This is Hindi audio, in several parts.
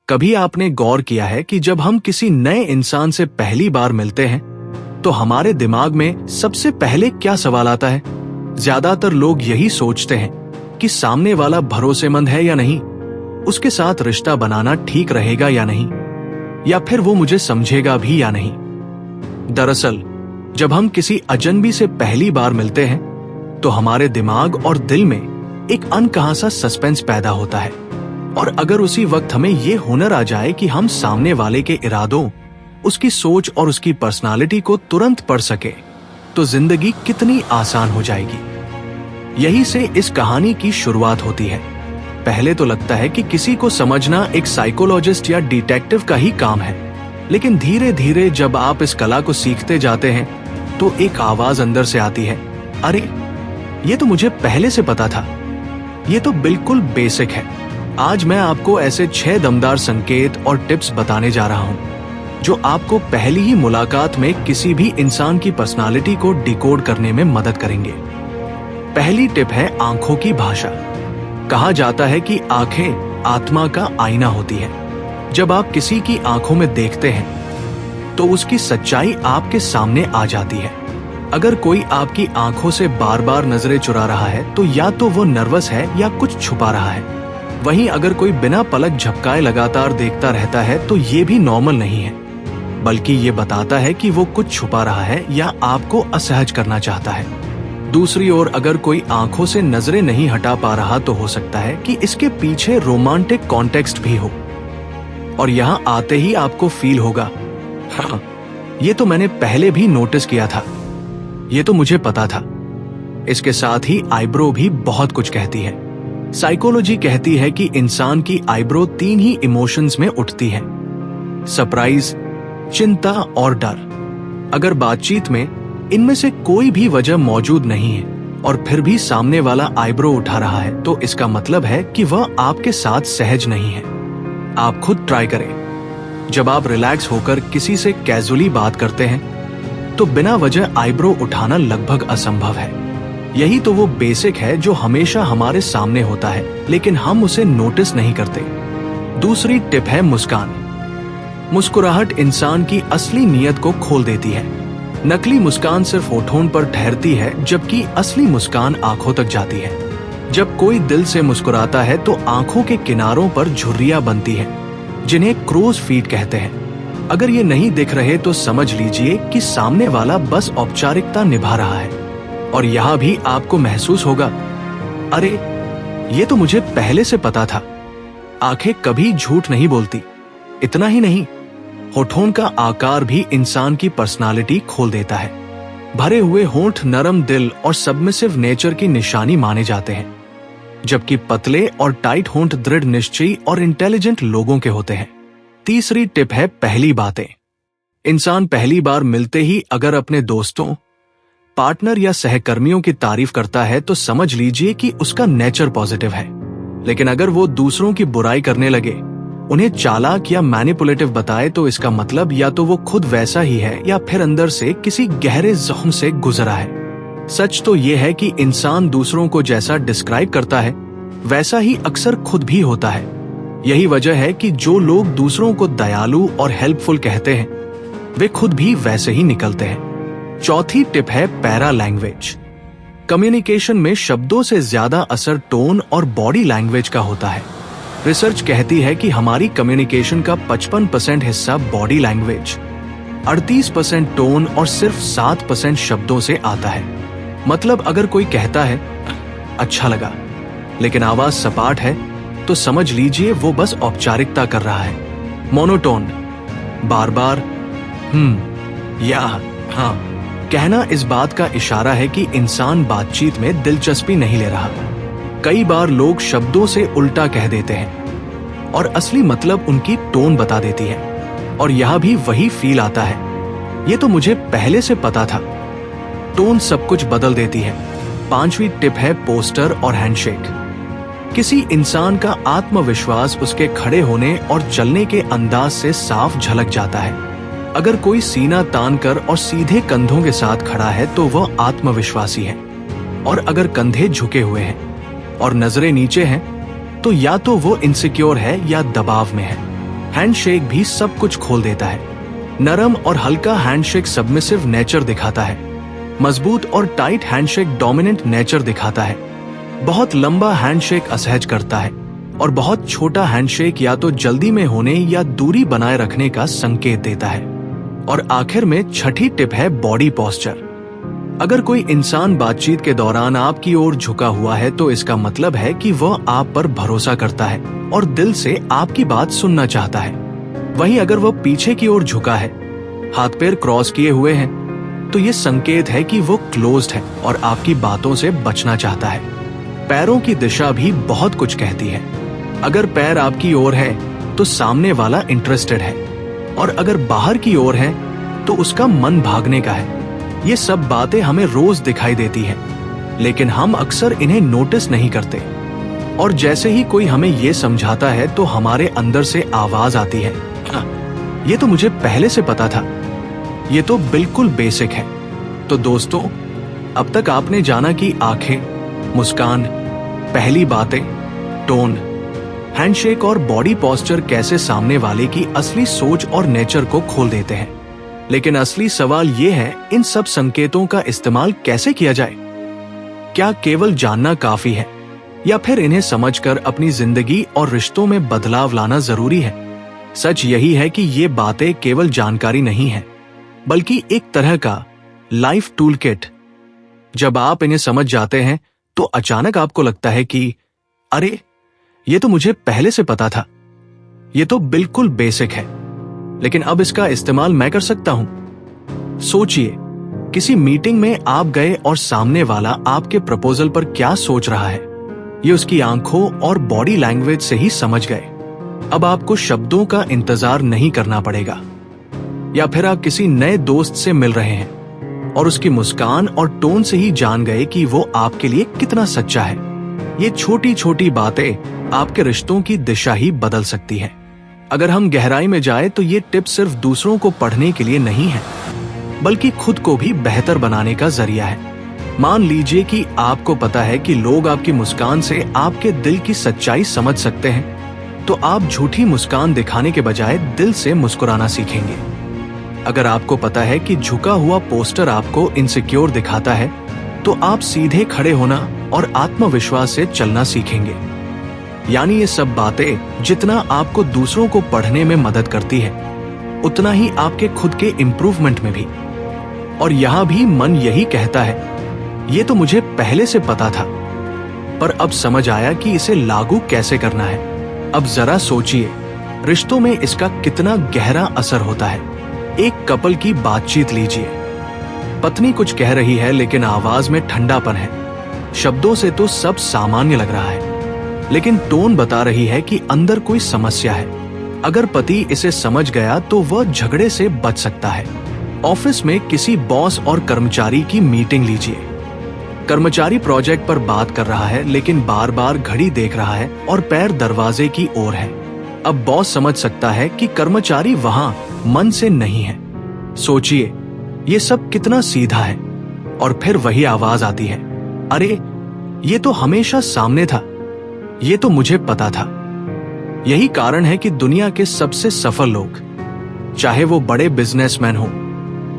कभी आपने गौर किया है कि जब हम किसी नए इंसान से पहली बार मिलते हैं तो हमारे दिमाग में सबसे पहले क्या सवाल आता है? ज्यादातर लोग यही सोचते हैं कि सामने वाला भरोसेमंद है या नहीं, उसके साथ रिश्ता बनाना ठीक रहेगा या नहीं, या फिर वो मुझे समझेगा भी या नहीं। दरअसल जब हम किसी अजनबी से पहली बार मिलते हैं तो हमारे दिमाग और दिल में एक अनकहा सा सस्पेंस पैदा होता है, और अगर उसी वक्त हमें ये हुनर आ जाए कि हम सामने वाले के इरादों, उसकी सोच और उसकी पर्सनालिटी को तुरंत पढ़ सके तो जिंदगी कितनी आसान हो जाएगी। यही से इस कहानी की शुरुआत होती है। पहले तो लगता है कि किसी को समझना एक साइकोलॉजिस्ट या डिटेक्टिव का ही काम है, लेकिन धीरे धीरे जब आप इस कला को सीखते जाते हैं तो एक आवाज अंदर से आती है, अरे ये तो मुझे पहले से पता था, ये तो बिल्कुल बेसिक है। आज मैं आपको ऐसे 6 दमदार संकेत और टिप्स बताने जा रहा हूं जो आपको पहली ही मुलाकात में किसी भी इंसान की पर्सनालिटी को डिकोड करने में मदद करेंगे। पहली टिप है आंखों की भाषा। कहा जाता है कि आंखें आत्मा का आईना होती है। जब आप किसी की आंखों में देखते हैं तो उसकी सच्चाई आपके सामने आ जाती है। अगर कोई आपकी आंखों से बार बार नजरें चुरा रहा है तो या तो वो नर्वस है या कुछ छुपा रहा है। वहीं अगर कोई बिना पलक झपकाए लगातार देखता रहता है तो ये भी नॉर्मल नहीं है, बल्कि ये बताता है कि वो कुछ छुपा रहा है या आपको असहज करना चाहता है। दूसरी ओर अगर कोई आंखों से नजरें नहीं हटा पा रहा तो हो सकता है कि इसके पीछे रोमांटिक कॉन्टेक्स्ट भी हो, और यहाँ आते ही आपको फील होगा, हाँ ये तो मैंने पहले भी नोटिस किया था, ये तो मुझे पता था। इसके साथ ही आईब्रो भी बहुत कुछ कहती है। साइकोलॉजी कहती है कि इंसान की आईब्रो 3 ही इमोशंस में उठती है, सरप्राइज, चिंता और डर। अगर बातचीत में इनमें से कोई भी वजह मौजूद नहीं है और फिर भी सामने वाला आईब्रो उठा रहा है तो इसका मतलब है कि वह आपके साथ सहज नहीं है। आप खुद ट्राई करें। जब आप रिलैक्स होकर किसी से कैजुअली बात करते हैं तो बिना वजह आईब्रो उठाना लगभग असंभव है। यही तो वो बेसिक है जो हमेशा हमारे सामने होता है, लेकिन हम उसे नोटिस नहीं करते। दूसरी टिप है मुस्कान। मुस्कुराहट इंसान की असली नीयत को खोल देती है। नकली मुस्कान सिर्फ होठों पर ठहरती है, जबकि असली मुस्कान आंखों तक जाती है। जब कोई दिल से मुस्कुराता है तो आंखों के किनारों पर झुर्रियां बनती हैं, जिन्हें क्रोज फीट कहते हैं। अगर ये नहीं दिख रहे तो समझ लीजिए कि सामने वाला बस औपचारिकता निभा रहा है। और यहाँ भी आपको महसूस होगा, अरे ये तो मुझे पहले से पता था। आंखें कभी झूठ नहीं बोलती। इतना ही नहीं, होठों का आकार भी इंसान की पर्सनालिटी खोल देता है। भरे हुए होंठ नरम दिल और सबमिसिव नेचर की निशानी माने जाते हैं, जबकि पतले और टाइट होंठ दृढ़ निश्चयी और इंटेलिजेंट लोगों के होते हैं। तीसरी टिप है पहली बातें। इंसान पहली बार मिलते ही अगर अपने दोस्तों, पार्टनर या सहकर्मियों की तारीफ करता है तो समझ लीजिए कि उसका नेचर पॉजिटिव है। लेकिन अगर वो दूसरों की बुराई करने लगे, उन्हें चालाक या मैनिपुलेटिव बताए तो इसका मतलब या तो वो खुद वैसा ही है या फिर अंदर से किसी गहरे जख्म से गुजरा है। सच तो ये है कि इंसान दूसरों को जैसा डिस्क्राइब करता है वैसा ही अक्सर खुद भी होता है। यही वजह है कि जो लोग दूसरों को दयालु और हेल्पफुल कहते हैं वे खुद भी वैसे ही निकलते हैं। चौथी टिप है पैरा लैंग्वेज। कम्युनिकेशन में शब्दों से ज्यादा असर टोन और बॉडी लैंग्वेज का होता है। रिसर्च कहती है कि हमारी कम्युनिकेशन का 55% हिस्सा बॉडी लैंग्वेज, 38% टोन और सिर्फ 7% शब्दों से आता है। मतलब अगर कोई कहता है अच्छा लगा, लेकिन आवाज सपाट है तो समझ लीजिए वो बस औपचारिकता कर रहा है। मोनोटोन, बार बार या हाँ कहना इस बात का इशारा है कि इंसान बातचीत में दिलचस्पी नहीं ले रहा। कई बार लोग शब्दों से उल्टा कह देते हैं और असली मतलब उनकी टोन बता देती है, और यह भी वही फील आता है, ये तो मुझे पहले से पता था। टोन सब कुछ बदल देती है। पांचवी टिप है पोस्टर और हैंडशेक। किसी इंसान का आत्मविश्वास उसके खड़े होने और चलने के अंदाज से साफ झलक जाता है। अगर कोई सीना तानकर और सीधे कंधों के साथ खड़ा है तो वह आत्मविश्वासी है, और अगर कंधे झुके हुए हैं और नजरें नीचे हैं तो या तो वो इनसिक्योर है या दबाव में है। हैंडशेक भी सब कुछ खोल देता है। नरम और हल्का हैंडशेक सबमिसिव नेचर दिखाता है। मजबूत और टाइट हैंडशेक डोमिनेंट नेचर दिखाता है। बहुत लंबा हैंडशेक असहज करता है और बहुत छोटा हैंडशेक या तो जल्दी में होने या दूरी बनाए रखने का संकेत देता है। और आखिर में छठी टिप है बॉडी पोस्चर। अगर कोई इंसान बातचीत के दौरान आपकी ओर झुका हुआ है तो इसका मतलब है कि वह आप पर भरोसा करता है और दिल से आपकी बात सुनना चाहता है। वहीं अगर वह पीछे की ओर झुका है, हाथ पैर क्रॉस किए हुए हैं, तो ये संकेत है कि वो क्लोज्ड है और आपकी बातों से बचना चाहता है। पैरों की दिशा भी बहुत कुछ कहती है। अगर पैर आपकी ओर है तो सामने वाला इंटरेस्टेड है, और अगर बाहर की ओर है तो उसका मन भागने का है। ये सब बातें हमें रोज दिखाई देती है, लेकिन हम अक्सर इन्हें नोटिस नहीं करते। और जैसे ही कोई हमें ये समझाता है तो हमारे अंदर से आवाज आती है, हाँ, ये तो मुझे पहले से पता था, ये तो बिल्कुल बेसिक है। तो दोस्तों, अब तक आपने जाना कि आंखें, मुस्कान, पहली बातें, टोन, हैंडशेक और बॉडी पोस्चर कैसे सामने वाले की असली सोच और नेचर को खोल देते हैं। लेकिन असली सवाल ये है, इन सब संकेतों का इस्तेमाल कैसे किया जाए? क्या केवल जानना काफी है, या फिर इन्हें समझकर अपनी जिंदगी और रिश्तों में बदलाव लाना जरूरी है? सच यही है कि ये बातें केवल जानकारी नहीं है, बल्कि एक तरह का लाइफ टूल किट। जब आप इन्हें समझ जाते हैं तो अचानक आपको लगता है कि अरे, ये तो मुझे पहले से पता था, ये तो बिल्कुल बेसिक है, लेकिन अब इसका इस्तेमाल मैं कर सकता हूं। सोचिए, किसी मीटिंग में आप गए और सामने वाला आपके प्रपोजल पर क्या सोच रहा है, ये उसकी आंखों और बॉडी लैंग्वेज से ही समझ गए। अब आपको शब्दों का इंतजार नहीं करना पड़ेगा। या फिर आप किसी नए दोस्त से मिल रहे हैं और उसकी मुस्कान और टोन से ही जान गए कि वो आपके लिए कितना सच्चा है। ये छोटी छोटी बातें आपके रिश्तों की दिशा ही बदल सकती हैं। अगर हम गहराई में जाए तो ये टिप सिर्फ दूसरों को पढ़ने के लिए नहीं है, बल्कि खुद को भी बेहतर बनाने का जरिया है। मान लीजिए कि आपको पता है कि लोग आपकी मुस्कान से आपके दिल की सच्चाई समझ सकते हैं, तो आप झूठी मुस्कान दिखाने के बजाय दिल से मुस्कुराना सीखेंगे। अगर आपको पता है कि झुका हुआ पोस्टर आपको इनसिक्योर दिखाता है, तो आप सीधे खड़े होना और आत्मविश्वास से चलना सीखेंगे। यानी ये सब बातें जितना आपको दूसरों को पढ़ने में मदद करती है, उतना ही आपके खुद के इम्प्रूवमेंट में भी। और यहाँ भी मन यही कहता है, ये तो मुझे पहले से पता था, पर अब समझ आया कि इसे लागू कैसे करना है। अब जरा सोचिए, रिश्तों में इसका कितना गहरा असर होता है। एक कपल की बातचीत लीजिए। पत्नी कुछ कह रही है, लेकिन आवाज में ठंडापन है। शब्दों से तो सब सामान्य लग रहा है, लेकिन टोन बता रही है कि अंदर कोई समस्या है। अगर पति इसे समझ गया तो वह झगड़े से बच सकता है। ऑफिस में किसी बॉस और कर्मचारी की मीटिंग लीजिए। कर्मचारी प्रोजेक्ट पर बात कर रहा है, लेकिन बार बार घड़ी देख रहा है और पैर दरवाजे की ओर है। अब बॉस समझ सकता है कि कर्मचारी वहां मन से नहीं है। सोचिए, ये सब कितना सीधा है। और फिर वही आवाज आती है, अरे, ये तो हमेशा सामने था, ये तो मुझे पता था। यही कारण है कि दुनिया के सबसे सफल लोग, चाहे वो बड़े बिजनेसमैन हो,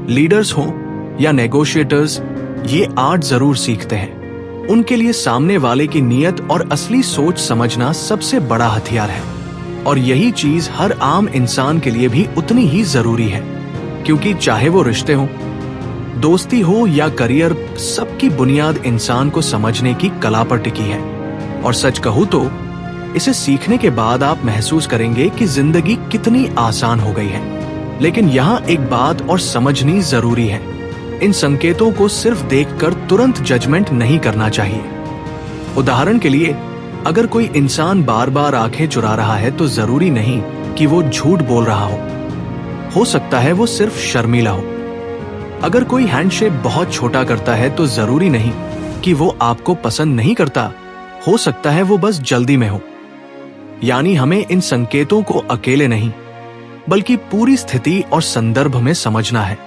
लीडर्स हो या नेगोशिएटर्स, ये आर्ट जरूर सीखते हैं। उनके लिए सामने वाले की नीयत और असली सोच समझना सबसे बड़ा हथियार है। और यही चीज हर आम इंसान के लिए भी उतनी ही जरूरी है, क्योंकि चाहे वो रिश्ते हो, दोस्ती हो या करियर, सबकी बुनियाद इंसान को समझने की कला पर टिकी है। और सच कहूं तो इसे सीखने के बाद आप महसूस करेंगे कि जिंदगी कितनी आसान हो गई है। लेकिन यहाँ एक बात और समझनी जरूरी है, इन संकेतों को सिर्फ देखकर तुरंत जजमेंट नहीं करना चाहिए। उदाहरण के लिए, अगर कोई इंसान बार बार आंखें चुरा रहा है तो जरूरी नहीं कि वो झूठ बोल रहा हो सकता है वो सिर्फ शर्मीला हो। अगर कोई हैंडशेक बहुत छोटा करता है तो जरूरी नहीं कि वो आपको पसंद नहीं करता, हो सकता है वो बस जल्दी में हो। यानी हमें इन संकेतों को अकेले नहीं, बल्कि पूरी स्थिति और संदर्भ में समझना है।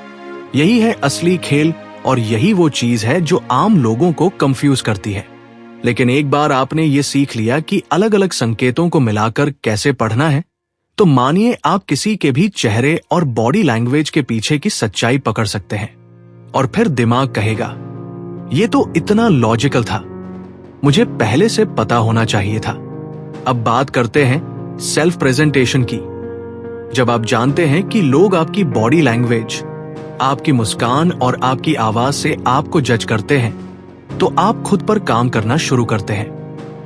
यही है असली खेल, और यही वो चीज है जो आम लोगों को कंफ्यूज करती है। लेकिन एक बार आपने ये सीख लिया कि अलग अलग संकेतों को मिलाकर कैसे पढ़ना है, तो मानिए आप किसी के भी चेहरे और बॉडी लैंग्वेज के पीछे की सच्चाई पकड़ सकते हैं और फिर दिमाग कहेगा, ये तो इतना लॉजिकल था, मुझे पहले से पता होना चाहिए था। अब बात करते हैं सेल्फ प्रेजेंटेशन की। जब आप जानते हैं कि लोग आपकी बॉडी लैंग्वेज, आपकी मुस्कान और आपकी आवाज से आपको जज करते हैं, तो आप खुद पर काम करना शुरू करते हैं।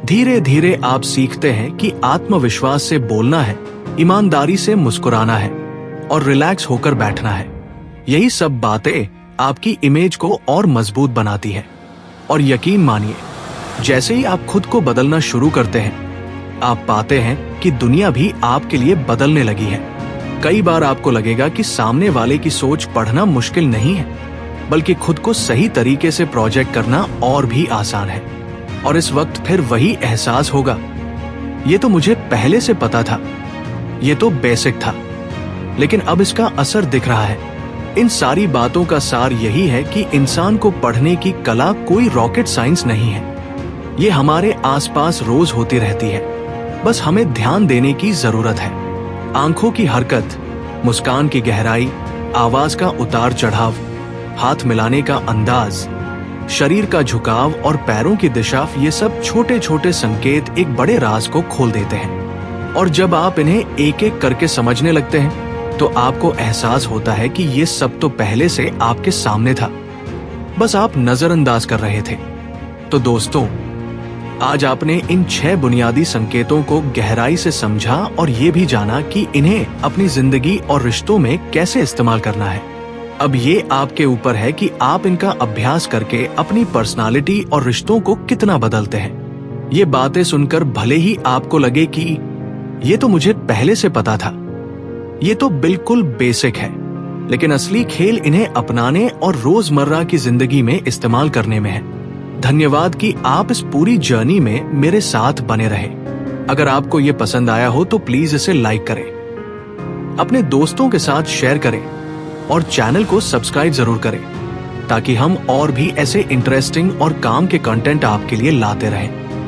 धीरे धीरे आप सीखते हैं कि आत्मविश्वास से बोलना है, ईमानदारी से मुस्कुराना है और रिलैक्स होकर बैठना है। यही सब बातें आपकी इमेज को और मजबूत बनाती है। और यकीन मानिए, जैसे ही आप खुद को बदलना शुरू करते हैं, आप पाते हैं कि दुनिया भी आपके लिए बदलने लगी है। कई बार आपको लगेगा कि सामने वाले की सोच पढ़ना मुश्किल नहीं है, बल्कि खुद को सही तरीके से प्रोजेक्ट करना और भी आसान है। और इस वक्त फिर वही एहसास होगा, ये तो मुझे पहले से पता था, ये तो बेसिक था, लेकिन अब इसका असर दिख रहा है। इन सारी बातों का सार यही है कि इंसान को पढ़ने की कला कोई रॉकेट साइंस नहीं है। ये हमारे आसपास रोज होती रहती है, बस हमें ध्यान देने की जरूरत है। आंखों की हरकत, मुस्कान की गहराई, आवाज का उतार चढ़ाव, हाथ मिलाने का अंदाज, शरीर का झुकाव और पैरों की दिशा, ये सब छोटे छोटे संकेत एक बड़े राज को खोल देते हैं। और जब आप इन्हें एक एक करके समझने लगते हैं, तो आपको एहसास होता है कि ये सब तो पहले से आपके सामने था, बस आप नजरअंदाज कर रहे थे। तो दोस्तों, आज आपने इन 6 बुनियादी संकेतों को गहराई से समझा और ये भी जाना कि इन्हें अपनी जिंदगी और रिश्तों में कैसे इस्तेमाल करना है। अब ये आपके ऊपर है कि आप इनका अभ्यास करके अपनी पर्सनालिटी और रिश्तों को कितना बदलते हैं। ये बातें सुनकर भले ही आपको लगे कि ये तो मुझे पहले से पता था, ये तो बिल्कुल बेसिक है, लेकिन असली खेल इन्हें अपनाने और रोजमर्रा की जिंदगी में इस्तेमाल करने में है। धन्यवाद कि आप इस पूरी जर्नी में मेरे साथ बने रहे। अगर आपको ये पसंद आया हो तो प्लीज इसे लाइक करें, अपने दोस्तों के साथ शेयर करें और चैनल को सब्सक्राइब जरूर करें, ताकि हम और भी ऐसे इंटरेस्टिंग और काम के कंटेंट आपके लिए लाते रहें।